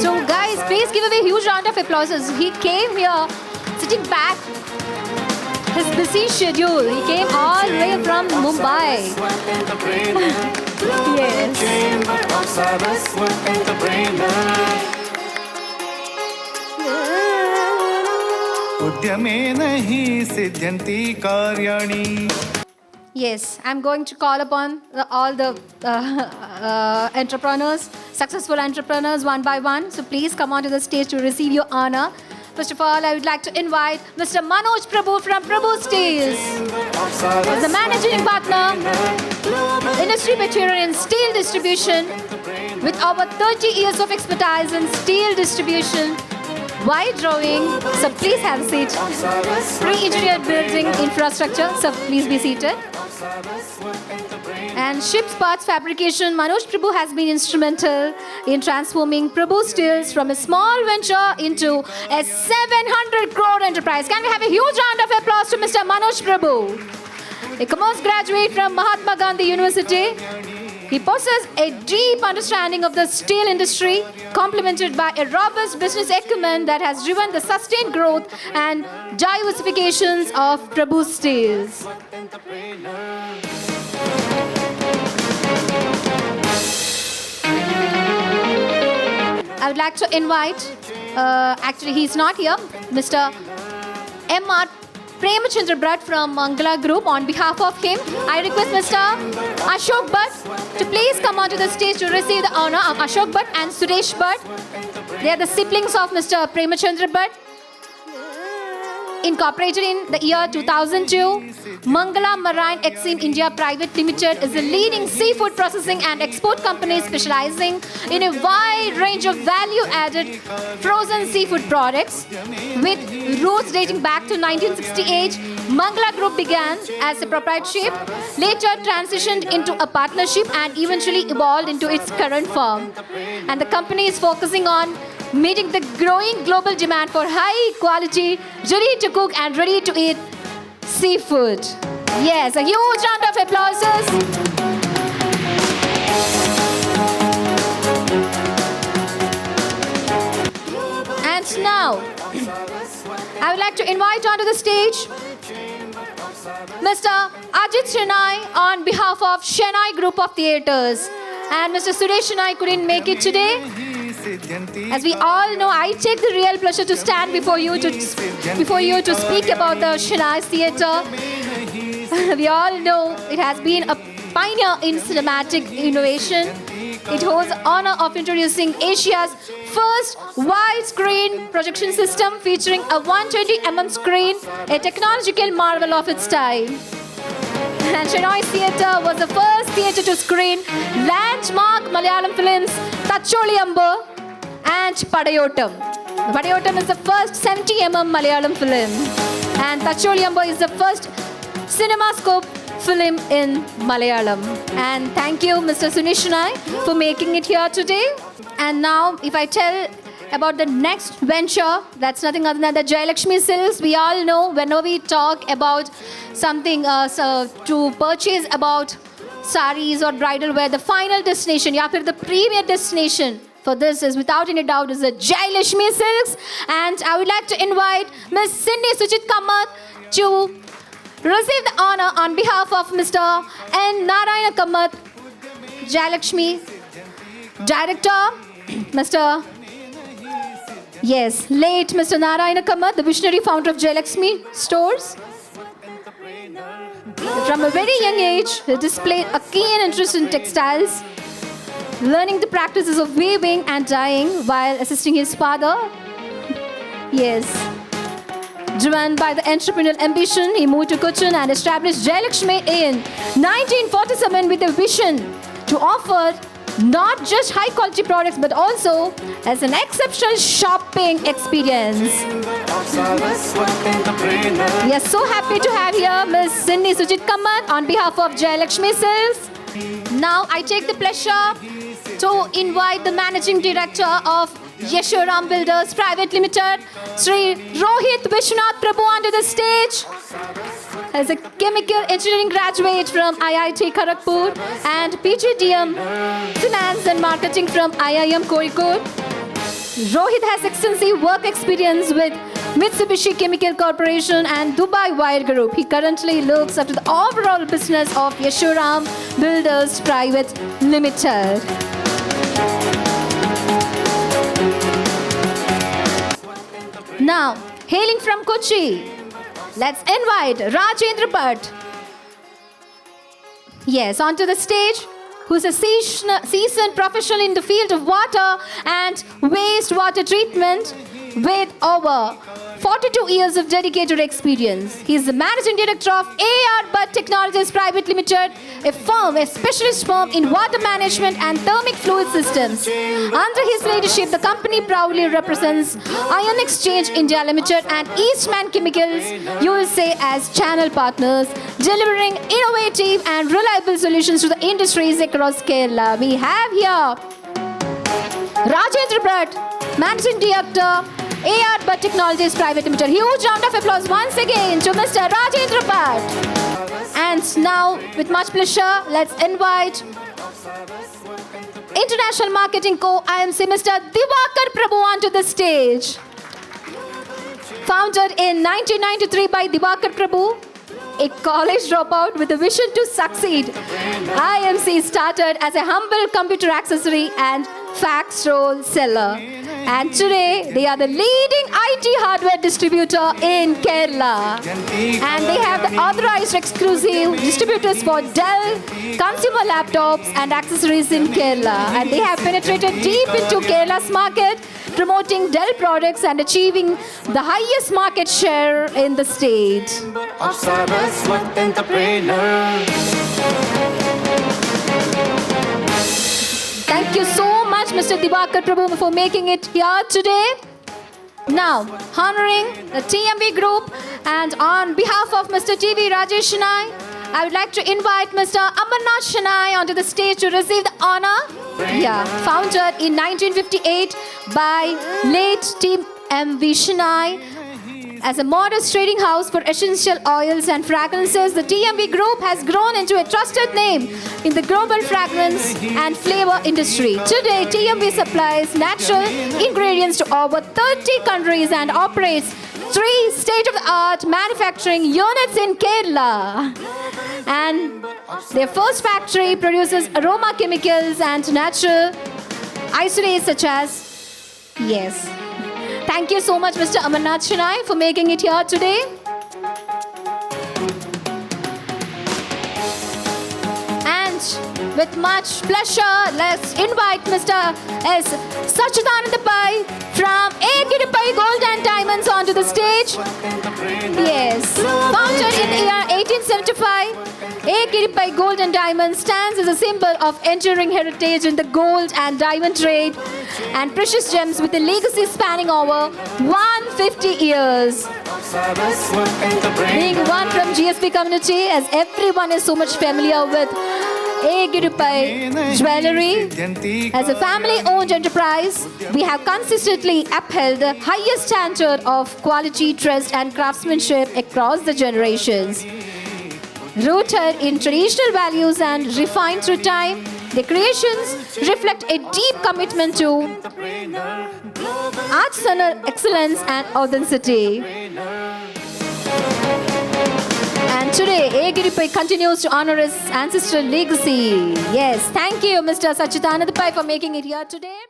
So guys, please give a huge round of applause. He came here sitting back his busy schedule. He came all the way from Mumbai. Yes. उद्यमेन हि सिद्ध्यन्ति कार्याणि. Yes, I'm going to call upon all the entrepreneurs, successful entrepreneurs one by one. So please come onto the stage to receive your honor. First of all, I would like to invite Mr. Manoj Prabhu from Prabhu Steels. As the managing partner, industry veteran in steel distribution with over 30 years of expertise in steel distribution, wide drawing, so please have a seat. Pre-engineered building infrastructure, so please be seated. And ships parts fabrication, Manoj Prabhu has been instrumental in transforming Prabhu Steels from a small venture into a 700 crore enterprise. Can we have a huge round of applause to Mr. Manoj Prabhu? A commerce graduate from Mahatma Gandhi University, he possesses a deep understanding of the steel industry, complemented by a robust business acumen that has driven the sustained growth and diversifications of Prabhu Steels. I would like to invite, actually he's not here, Mr. M.R. Premachandra Bhatt from Mangala Group. On behalf of him, I request Mr. Ashok Bhatt to please come onto the stage to receive the honor of Ashok Bhatt and Suresh Bhatt. They are the siblings of Mr. Premachandra Bhatt. Incorporated in the year 2002, Mangala Marine Exim India Private Limited is a leading seafood processing and export company specializing in a wide range of value-added frozen seafood products. With roots dating back to 1968, Mangala Group began as a proprietorship, later transitioned into a partnership and eventually evolved into its current form. And the company is focusing on meeting the growing global demand for high-quality, ready-to-cook and ready-to-eat seafood. Yes, a huge round of applause. And now, I would like to invite onto the stage Mr. Ajit Shenoy on behalf of Shenoy Group of Theatres. And Mr. Suresh Shenoy couldn't make it today. As we all know, I take the real pleasure to stand before you to speak about the Shenoy Theatre. We all know it has been a pioneer in cinematic innovation. It holds the honor of introducing Asia's first widescreen projection system featuring a 120mm screen, a technological marvel of its time. And Shenoy Theatre was the first theatre to screen landmark Malayalam films Tacholi and Padayottam. Padayottam is the first 70mm Malayalam film, and Tacholi is the first CinemaScope film in Malayalam. And thank you, Mr. Suresh Shenoy, for making it here today. And now, if I tell about the next venture, that's nothing other than the Jayalakshmi Silks. We all know whenever we talk about something to purchase about saris or bridal wear, the final destination, the premier destination for this is without any doubt is the Jayalakshmi Silks. And I would like to invite Ms. Cindy Sujit Kamath to receive the honor on behalf of Mr. N. Narayana Kamath, Jayalakshmi Director, Mr. Yes, late Mr. Narayana Kamath, the visionary founder of Jayalakshmi Stores. From a very young age, he displayed a keen interest in textiles, learning the practices of weaving and dyeing while assisting his father. Yes. Driven by the entrepreneurial ambition, he moved to Cochin and established Jayalakshmi in 1947 with a vision to offer not just high quality products but also as an exceptional shopping experience. We are so happy to have here Ms. Cindy Sujit Kamath on behalf of Jayalakshmi Silks. Now I take the pleasure to invite the Managing Director of Yeshoram Builders Private Limited, Sri Rohit Vishwanath Prabhu, onto the stage. as a chemical engineering graduate from IIT Kharagpur and PGDM Finance and Marketing from IIM Kozhikode. Rohit has extensive work experience with Mitsubishi Chemical Corporation and Dubai Wire Group. He currently looks after the overall business of Yashoram Builders Private Limited. Now, hailing from Kochi, let's invite Rajendra Bhatt. Yes, onto the stage, who's a seasoned professional in the field of water and wastewater treatment with over 42 years of dedicated experience. He is the managing director of AR Bhatt Technologies Private Limited, a specialist firm in water management and thermic fluid systems. Under his leadership, the company proudly represents Ion Exchange India Limited and Eastman Chemicals USA as channel partners, delivering innovative and reliable solutions to the industries across Kerala. We have here Rajendra Bhatt, Managing Director, AR Bhatt Technologies Private Limited. Huge round of applause once again to Mr. Rajendra Bhatt. And now, with much pleasure, let's invite International Marketing Co-IMC, Mr. Diwakar Prabhu, onto the stage. Founded in 1993 by Diwakar Prabhu, a college dropout with a vision to succeed, IMC started as a humble computer accessory and fax roll seller. And today, they are the leading IT hardware distributor in Kerala. And they have the authorized exclusive distributors for Dell consumer laptops and accessories in Kerala. And they have penetrated deep into Kerala's market, promoting Dell products and achieving the highest market share in the state. Of Saraswat entrepreneur. Thank you so much, Mr. Diwakar Prabhu, for making it here today. Now, honoring the TMB Group and on behalf of Mr. TV Rajesh Shenoy, I would like to invite Mr. Amarnath Shenoy onto the stage to receive the honor. Yeah, founded in 1958 by late TMB Shenoy. As a modest trading house for essential oils and fragrances, the TMB Group has grown into a trusted name in the global fragrance and flavor industry. Today, TMB supplies natural ingredients to over 30 countries and operates 3 state-of-the-art manufacturing units in Kerala. And their first factory produces aroma chemicals and natural isolates such as, yes. Thank you so much, Mr. Amarnath Shenoy, for making it here today. And with much pleasure, let's invite Mr. S. Sachidananda Pai from A. Gold and Diamonds onto the stage. Yes, founded in the year 1875. A. Gold and Diamonds stands as a symbol of enduring heritage in the gold and diamond trade and precious gems with a legacy spanning over 150 years. Being one from GSP community, as everyone is so much familiar with A. Jewelry. As a family-owned enterprise, we have consistently upheld the highest standard of quality, trust and craftsmanship across the generations. Rooted in traditional values and refined through time, the creations reflect a deep commitment to artisanal excellence and authenticity. And today, A. continues to honor his ancestral legacy. Yes, thank you, Mr. Sachidananda Pai, for making it here today.